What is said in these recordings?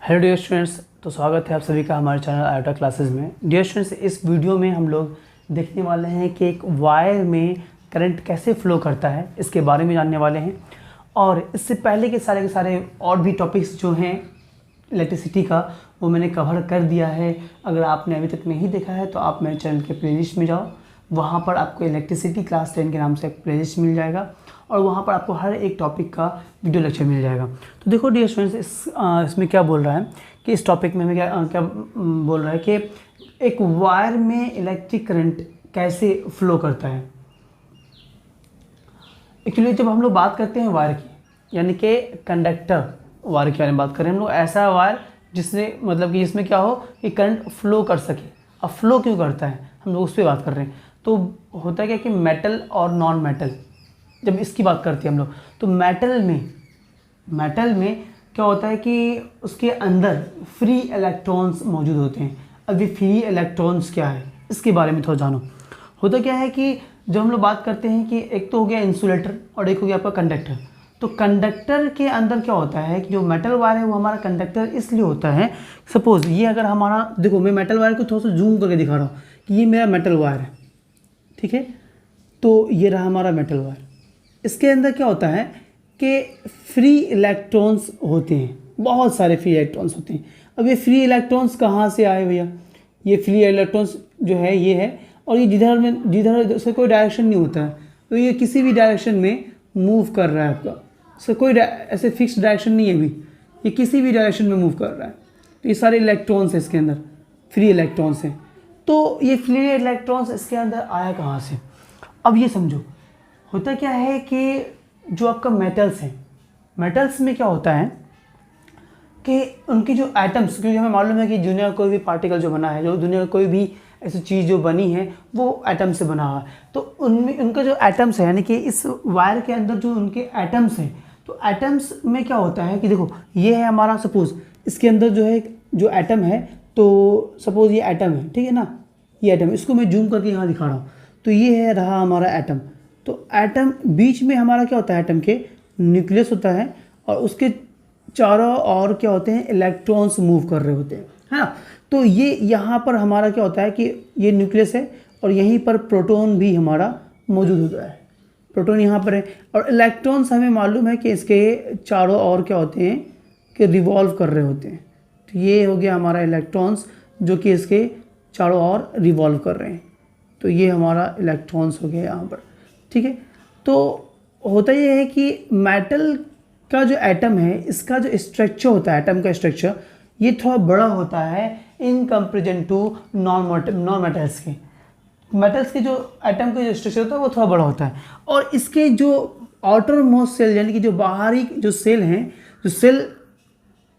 Hello dear students, तो स्वागत है आप सभी का हमारे चैनल आयोटा क्लासेस में। डियर स्टूडेंट्स, इस वीडियो में हम लोग देखने वाले हैं कि एक वायर में करंट कैसे फ्लो करता है, इसके बारे में जानने वाले हैं। और इससे पहले के सारे और भी टॉपिक्स जो हैं इलेक्ट्रिसिटी का, वो मैंने कवर कर दिया है। अगर आपने अभी तक नहीं देखा है तो आप मेरे चैनल के प्लेलिस्ट में जाओ, वहाँ पर आपको इलेक्ट्रिसिटी क्लास 10 के नाम से एक प्लेलिस्ट मिल जाएगा और वहाँ पर आपको हर एक टॉपिक का वीडियो लेक्चर मिल जाएगा। तो देखो डियर स्टूडेंट्स, इसमें क्या बोल रहा है कि इस टॉपिक में हमें क्या बोल रहा है कि एक वायर में इलेक्ट्रिक करंट कैसे फ्लो करता है। एक्चुअली जब हम लोग बात करते हैं वायर की, यानी कि कंडक्टर वायर के बारे में बात करें हम लोग, ऐसा वायर जिसने मतलब कि जिसमें क्या हो कि करंट फ्लो कर सके। अब फ्लो क्यों करता है, हम लोग उस पर बात कर रहे हैं। तो होता है क्या कि मेटल और नॉन मेटल, जब इसकी बात करते हैं हम लोग, तो मेटल में क्या होता है कि उसके अंदर फ्री इलेक्ट्रॉन्स मौजूद होते हैं। अब ये फ्री इलेक्ट्रॉन्स क्या है, इसके बारे में थोड़ा जानो। होता क्या है कि जब हम लोग बात करते हैं कि एक तो हो गया इंसुलेटर और एक हो गया आपका कंडक्टर। तो कंडक्टर के अंदर क्या होता है कि जो मेटल वायर है वो हमारा कंडक्टर इसलिए होता है। सपोज ये अगर हमारा, देखो मैं मेटल वायर को थोड़ा सा जूम करके दिखा रहा हूँ कि ये मेरा मेटल वायर है, ठीक है। तो ये रहा हमारा मेटल वायर। इसके अंदर क्या होता है कि फ्री इलेक्ट्रॉन्स होते हैं, बहुत सारे फ्री इलेक्ट्रॉन्स होते हैं। अब ये फ्री इलेक्ट्रॉन्स कहाँ से आए भैया, ये फ्री इलेक्ट्रॉन्स जो है ये है, और ये जिधर उसका कोई डायरेक्शन नहीं होता है, तो ये किसी भी डायरेक्शन में मूव कर रहा है आपका। इसका कोई ऐसे फिक्स डायरेक्शन नहीं है अभी, ये किसी भी डायरेक्शन में मूव कर रहा है। तो ये सारे इलेक्ट्रॉन्स हैं इसके अंदर, फ्री इलेक्ट्रॉन्स हैं। तो ये फ्री इलेक्ट्रॉन्स इसके अंदर आया कहाँ से, अब ये समझो। होता क्या है कि जो आपका मेटल्स हैं, मेटल्स में क्या होता है कि उनकी जो एटम्स, क्योंकि हमें मालूम है कि दुनिया का कोई भी पार्टिकल जो बना है, जो दुनिया का कोई भी ऐसी चीज़ जो बनी है वो एटम से बना हुआ है। तो उनमें उनका जो एटम्स है, यानी कि इस वायर के अंदर जो उनके एटम्स हैं, तो एटम्स में क्या होता है कि देखो ये है हमारा, सपोज इसके अंदर जो है जो एटम है, तो सपोज ये एटम है, ठीक है ना, ये एटम, इसको मैं जूम करके यहाँ दिखा रहा हूँ। तो ये है रहा हमारा एटम। तो एटम बीच में हमारा क्या होता है, एटम के न्यूक्लियस होता है और उसके चारों ओर क्या होते हैं, इलेक्ट्रॉन्स मूव कर रहे होते हैं, है ना। तो ये यहाँ पर हमारा क्या होता है कि ये न्यूक्लियस है और यहीं पर प्रोटॉन भी हमारा मौजूद होता है। प्रोटॉन यहाँ पर है और इलेक्ट्रॉन्स हमें मालूम है कि इसके चारों ओर क्या होते हैं कि रिवॉल्व कर रहे होते हैं। तो ये हो गया हमारा इलेक्ट्रॉन्स जो कि इसके चारों ओर रिवॉल्व कर रहे हैं। तो ये हमारा इलेक्ट्रॉन्स हो गया यहाँ पर, ठीक है। तो होता ये है कि मेटल का जो एटम है, इसका जो स्ट्रक्चर होता है, एटम का स्ट्रक्चर, ये थोड़ा बड़ा होता है in comparison to non metals के। मेटल्स के जो एटम का जो स्ट्रक्चर होता है वो थोड़ा बड़ा होता है, और इसके जो आउटर मोस्ट सेल, यानी कि जो बाहरी जो सेल हैं, जो सेल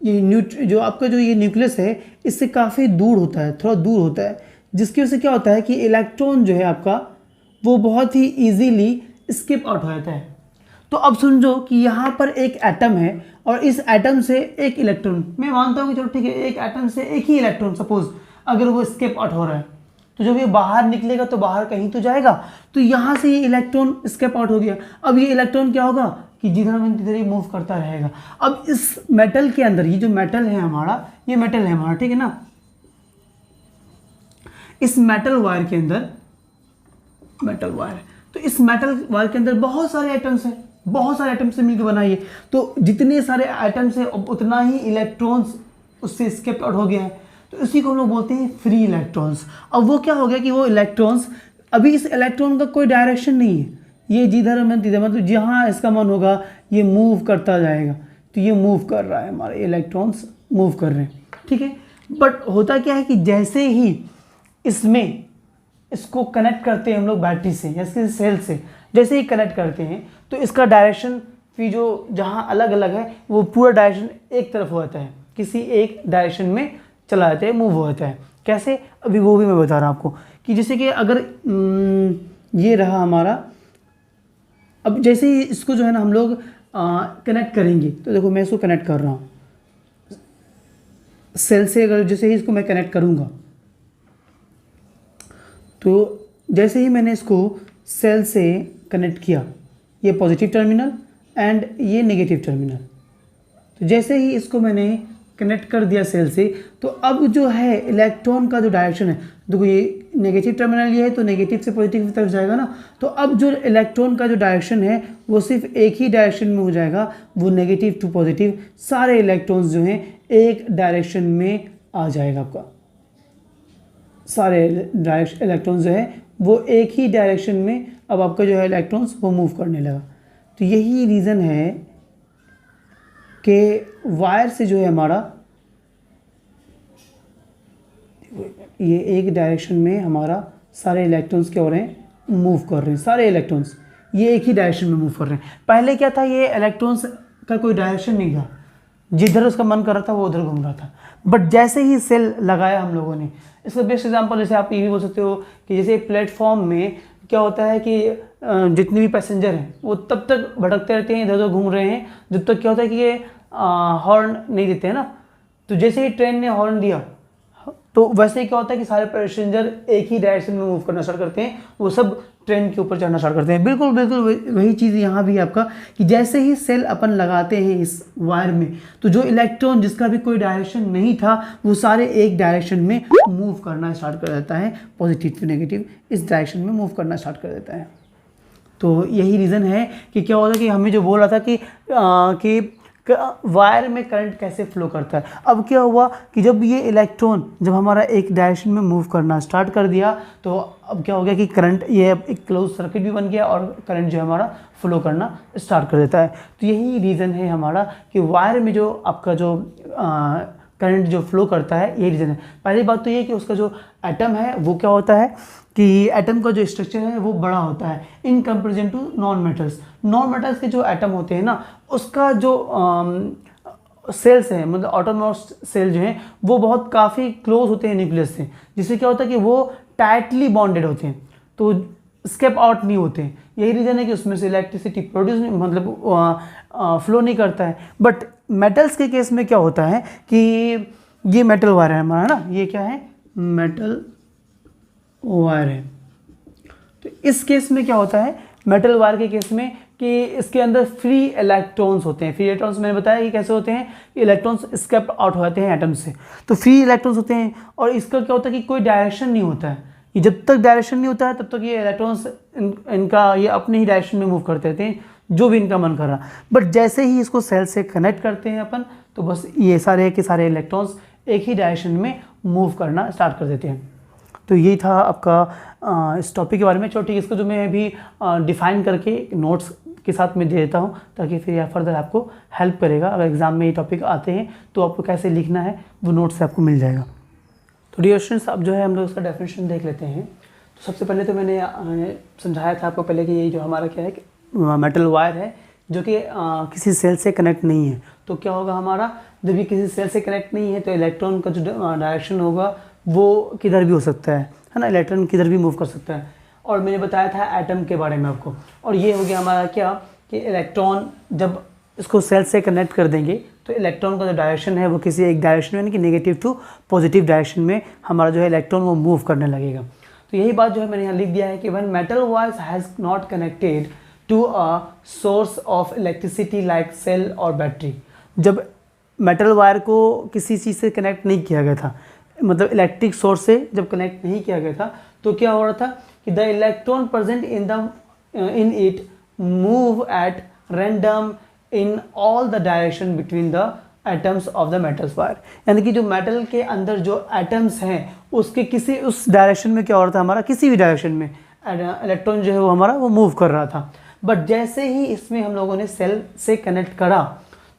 ये जो आपका जो ये न्यूक्लियस है, इससे काफ़ी दूर होता है, थोड़ा दूर होता है, जिसकी वजह से क्या होता है कि इलेक्ट्रॉन जो है आपका वो बहुत ही इजीली स्किप आउट हो जाता है। तो अब समझो कि यहाँ पर एक एटम है और इस एटम से एक इलेक्ट्रॉन, मैं मानता हूँ कि चलो ठीक है, एक एटम से एक ही इलेक्ट्रॉन सपोज अगर वो स्किप आउट हो रहा है, तो जब ये बाहर निकलेगा तो बाहर कहीं तो जाएगा। तो यहाँ से ये इलेक्ट्रॉन स्किप आउट हो गया। अब ये इलेक्ट्रॉन क्या होगा कि जिधर मन तिधर ही मूव करता रहेगा। अब इस मेटल के अंदर, ये जो मेटल है हमारा, ये मेटल है हमारा, ठीक है ना। इस मेटल वायर के अंदर, मेटल वायर, तो इस मेटल वायर के अंदर बहुत सारे एटम्स हैं, बहुत सारे एटम्स से मिलकर बना है। तो जितने सारे एटम्स हैं उतना ही इलेक्ट्रॉन्स उससे स्किप आउट हो गया है। तो इसी को हम लोग बोलते हैं फ्री इलेक्ट्रॉन्स। अब वो क्या हो गया कि वो इलेक्ट्रॉन्स, अभी इस इलेक्ट्रॉन का कोई डायरेक्शन नहीं है, ये जिधर मन तिधर, मतलब जहाँ इसका मन होगा ये मूव करता जाएगा। तो ये मूव कर रहा है, हमारे इलेक्ट्रॉन्स मूव कर रहे हैं, ठीक है। बट होता क्या है कि जैसे ही इसको कनेक्ट करते हैं हम लोग बैटरी से या इसके सेल से, जैसे ही कनेक्ट करते हैं तो इसका डायरेक्शन भी जो जहाँ अलग अलग है वो पूरा डायरेक्शन एक तरफ हो जाता है, किसी एक डायरेक्शन में चला जाता है, मूव हो जाता है। कैसे, अभी वो भी मैं बता रहा हूँ आपको कि जैसे कि अगर ये रहा हमारा, अब जैसे ही इसको जो है ना हम लोग कनेक्ट करेंगे, तो देखो मैं इसको कनेक्ट कर रहा हूँ सेल से। अगर जैसे ही इसको मैं कनेक्ट करूँगा, तो जैसे ही मैंने इसको सेल से कनेक्ट किया, ये पॉजिटिव टर्मिनल एंड ये नेगेटिव टर्मिनल, तो जैसे ही इसको मैंने कनेक्ट कर दिया सेल से, तो अब जो है इलेक्ट्रॉन का जो डायरेक्शन है, देखो ये नेगेटिव टर्मिनल ये है तो नेगेटिव से पॉजिटिव की तरफ जाएगा ना, तो अब जो इलेक्ट्रॉन का जो डायरेक्शन है वो सिर्फ एक ही डायरेक्शन में हो जाएगा, वो नेगेटिव टू पॉजिटिव। सारे इलेक्ट्रॉन्स जो हैं एक डायरेक्शन में आ जाएगा आपका, सारे इलेक्ट्रॉन्स जो है वो एक ही डायरेक्शन में अब आपका जो है इलेक्ट्रॉन्स वो मूव करने लगा। तो यही रीज़न है कि वायर से जो है हमारा ये एक डायरेक्शन में हमारा सारे इलेक्ट्रॉन्स क्या हो रहे हैं, मूव कर रहे हैं। सारे इलेक्ट्रॉन्स ये एक ही डायरेक्शन में मूव कर रहे हैं। पहले क्या था, ये इलेक्ट्रॉन्स का कोई डायरेक्शन नहीं था, जिधर उसका मन कर रहा था वो उधर घूम रहा था। बट जैसे ही सेल लगाया हम लोगों ने, इसका बेस्ट एग्जांपल जैसे आप ये भी बोल सकते हो कि जैसे प्लेटफॉर्म में क्या होता है कि जितने भी पैसेंजर हैं वो तब तक भटकते रहते हैं, इधर उधर घूम रहे हैं, जब तक क्या होता है कि ये हॉर्न नहीं देते हैं ना। तो जैसे ही ट्रेन ने हॉर्न दिया तो वैसे ही क्या होता है कि सारे पैसेंजर एक ही डायरेक्शन में मूव करना स्टार्ट करते हैं, वो सब ट्रेन के ऊपर चढ़ना स्टार्ट करते हैं। बिल्कुल बिल्कुल वही चीज़ यहाँ भी आपका कि जैसे ही सेल अपन लगाते हैं इस वायर में, तो जो इलेक्ट्रॉन जिसका भी कोई डायरेक्शन नहीं था वो सारे एक डायरेक्शन में मूव करना स्टार्ट कर देता है, पॉजिटिव टू नेगेटिव इस डायरेक्शन में मूव करना स्टार्ट कर देता है। तो यही रीज़न है कि क्या होता है कि हमें जो बोल रहा था कि वायर में करंट कैसे फ्लो करता है। अब क्या हुआ कि जब ये इलेक्ट्रॉन जब हमारा एक डायरेक्शन में मूव करना स्टार्ट कर दिया, तो अब क्या हो गया कि करंट ये एक क्लोज सर्किट भी बन गया और करंट जो है हमारा फ्लो करना स्टार्ट कर देता है। तो यही रीज़न है हमारा कि वायर में जो आपका जो करंट जो फ्लो करता है, ये रीज़न है। पहली बात तो ये कि उसका जो एटम है वो क्या होता है कि एटम का जो स्ट्रक्चर है वो बड़ा होता है in comparison to non metals. Non metals के जो एटम होते हैं ना, उसका जो सेल्स हैं, मतलब ऑटोमोस्ट सेल जो हैं वो बहुत काफ़ी क्लोज होते हैं न्यूक्लियस से, जिससे क्या होता है कि वो टाइटली बॉन्डेड होते हैं, तो स्केप आउट नहीं होते हैं। यही रीज़न है कि उसमें से इलेक्ट्रिसिटी प्रोड्यूस मतलब फ्लो नहीं करता है। बट मेटल्स के केस में क्या होता है कि ये मेटल वायर है हमारा ना, ये क्या है, मेटल वायर है। तो इस केस में क्या होता है, मेटल वायर के केस में कि इसके अंदर फ्री इलेक्ट्रॉन्स होते हैं। फ्री इलेक्ट्रॉन्स मैंने बताया कि कैसे होते हैं, इलेक्ट्रॉन्स स्केप आउट हो जाते हैं एटम से, तो फ्री इलेक्ट्रॉन्स होते हैं। और इसका क्या होता है कि कोई डायरेक्शन नहीं होता है, ये जब तक डायरेक्शन नहीं होता है तब तक ये इलेक्ट्रॉन्स इनका ये अपने ही डायरेक्शन में मूव करते रहते हैं, जो भी इनका मन कर रहा। बट जैसे ही इसको सेल से कनेक्ट करते हैं अपन, तो बस ये सारे के सारे इलेक्ट्रॉन्स एक ही डायरेक्शन में मूव करना स्टार्ट कर देते हैं। तो यही था आपका इस टॉपिक के बारे में। चलो ठीक है, इसको जो मैं अभी डिफाइन करके नोट्स के साथ में दे देता हूँ, ताकि फिर या फर्दर आपको हेल्प करेगा। अगर एग्ज़ाम में ये टॉपिक आते हैं तो आपको कैसे लिखना है वो नोट्स से आपको मिल जाएगा। तो डियर स्टूडेंट्स, अब जो है हम लोग उसका डेफिनेशन देख लेते हैं। तो सबसे पहले तो मैंने समझाया था आपको पहले कि ये जो हमारा क्या है कि मेटल वायर है जो कि किसी सेल से कनेक्ट नहीं है। तो क्या होगा हमारा, जब ये किसी सेल से कनेक्ट नहीं है तो इलेक्ट्रॉन का जो डायरेक्शन होगा वो किधर भी हो सकता है ना, इलेक्ट्रॉन किधर भी मूव कर सकता है। और मैंने बताया था एटम के बारे में आपको। और ये हो गया हमारा क्या कि इलेक्ट्रॉन जब इसको सेल से कनेक्ट कर देंगे तो इलेक्ट्रॉन का जो डायरेक्शन है वो किसी एक डायरेक्शन में, यानी कि नेगेटिव टू पॉजिटिव डायरेक्शन में हमारा जो है इलेक्ट्रॉन वो मूव करने लगेगा। तो यही बात जो है मैंने यहाँ लिख दिया है कि when metal wires has not connected to a source of electricity like cell और बैटरी। जब मेटल वायर को किसी चीज़ से कनेक्ट नहीं किया गया था, मतलब इलेक्ट्रिक सोर्स से जब कनेक्ट नहीं किया गया था, तो क्या हो रहा था कि the electron present in it move at random in all the direction between the atoms of the metals wire. यानी कि जो मेटल के अंदर जो एटम्स हैं उसके किसी उस डायरेक्शन में क्या हो रहा था, हमारा किसी भी डायरेक्शन में इलेक्ट्रॉन जो है वो हमारा वो मूव कर रहा था। बट जैसे ही इसमें हम लोगों ने सेल से कनेक्ट करा,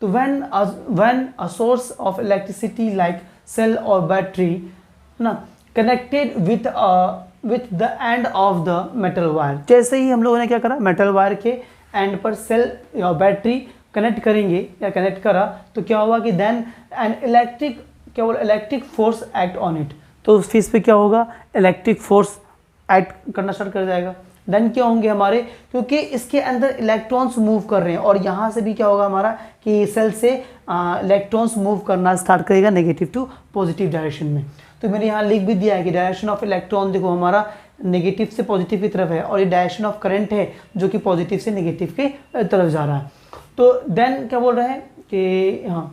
तो when a source of electricity like cell और बैटरी ना connected with the end of the metal wire, जैसे ही हम लोगों ने क्या करा, मेटल वायर के एंड पर सेल या बैटरी कनेक्ट करेंगे या कनेक्ट करा, तो क्या होगा कि then an electric force act on it. तो उस चीज़ पे क्या होगा, इलेक्ट्रिक फोर्स एक्ट करना स्टार्ट कर जाएगा। देन क्या होंगे हमारे, क्योंकि इसके अंदर इलेक्ट्रॉन्स मूव कर रहे हैं और यहाँ से भी क्या होगा हमारा कि सेल से इलेक्ट्रॉन्स मूव करना स्टार्ट करेगा नेगेटिव टू पॉजिटिव डायरेक्शन में। तो मैंने यहाँ लिख भी दिया है कि डायरेक्शन ऑफ इलेक्ट्रॉन देखो हमारा नेगेटिव से पॉजिटिव की तरफ है, और ये डायरेक्शन ऑफ करंट है जो कि पॉजिटिव से नेगेटिव के तरफ जा रहा है। तो देन क्या बोल रहे हैं कि हाँ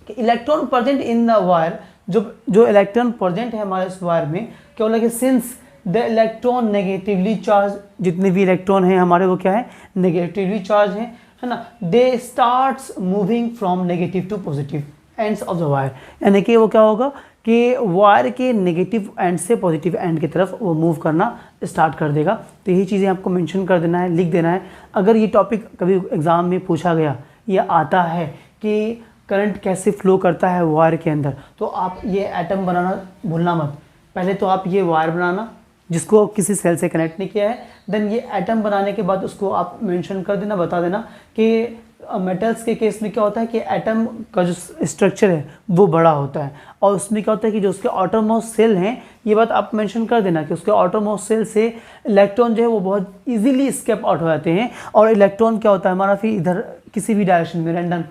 कि electron present in the wire, जो इलेक्ट्रॉन प्रेजेंट है हमारे इस वायर में, क्या बोला कि since the electron negatively charge, जितने भी इलेक्ट्रॉन हैं हमारे वो क्या है, नेगेटिवली चार्ज हैं, है ना, they starts moving from negative to positive ends of the wire, यानी कि वो क्या होगा कि वायर के नेगेटिव एंड से पॉजिटिव एंड की तरफ वो मूव करना स्टार्ट कर देगा। तो यही चीज़ें आपको मेंशन कर देना है, लिख देना है। अगर ये टॉपिक कभी एग्ज़ाम में पूछा गया या आता है कि करंट कैसे फ्लो करता है वायर के अंदर, तो आप ये एटम बनाना भूलना मत। पहले तो आप ये वायर बनाना जिसको किसी सेल से कनेक्ट नहीं किया है, देन ये एटम बनाने के बाद उसको आप मेंशन कर देना, बता देना कि मेटल्स के केस में क्या होता है कि एटम का जो स्ट्रक्चर है वो बड़ा होता है, और उसमें क्या होता है कि जो उसके आउटरमोस्ट सेल हैं, ये बात आप मेंशन कर देना कि उसके आउटरमोस्ट सेल से इलेक्ट्रॉन जो है वो बहुत इजीली स्केप आउट हो जाते हैं, और इलेक्ट्रॉन क्या होता है हमारा फिर इधर किसी भी डायरेक्शन में रैंडम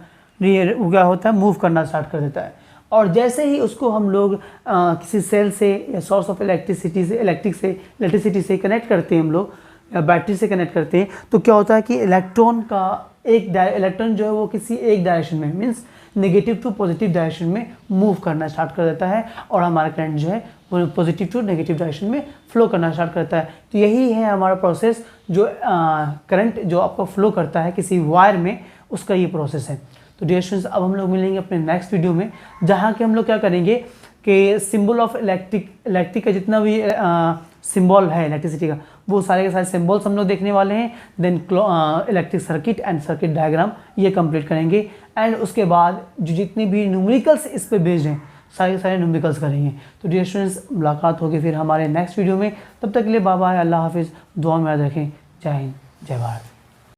वो क्या होता है मूव करना स्टार्ट कर देता है। और जैसे ही उसको हम लोग किसी सेल से या सोर्स ऑफ इलेक्ट्रिसिटी से कनेक्ट करते हैं हम लोग, या बैटरी से कनेक्ट करते हैं, तो क्या होता है कि इलेक्ट्रॉन जो है वो किसी एक डायरेक्शन में, means negative to positive direction में मूव करना स्टार्ट कर देता है, और हमारा करंट जो है वो पॉजिटिव टू नेगेटिव डायरेक्शन में फ्लो करना स्टार्ट करता है। तो यही है हमारा प्रोसेस, जो करंट जो आपको फ्लो करता है किसी वायर में, उसका ये प्रोसेस है। तो डियर स्टूडेंट्स, अब हम लोग मिलेंगे अपने नेक्स्ट वीडियो में, जहाँ के हम लोग क्या करेंगे कि सिंबल ऑफ इलेक्ट्रिक का जितना भी सिंबल है इलेक्ट्रिसिटी का, वो सारे के सारे सिंबल्स हम लोग देखने वाले हैं। Then electric circuit and circuit diagram ये कंप्लीट करेंगे, एंड उसके बाद जो जितने भी न्यूमेरिकल्स इस पे बेस्ड हैं सारे के सारे न्यूमेरिकल्स करेंगे। तो डियर स्टूडेंट्स, मुलाकात होगी फिर हमारे नेक्स्ट वीडियो में। तब तक के लिए बाय बाय, अल्लाह हाफिज़, दुआ में याद रखें। जय हिंद, जय भारत।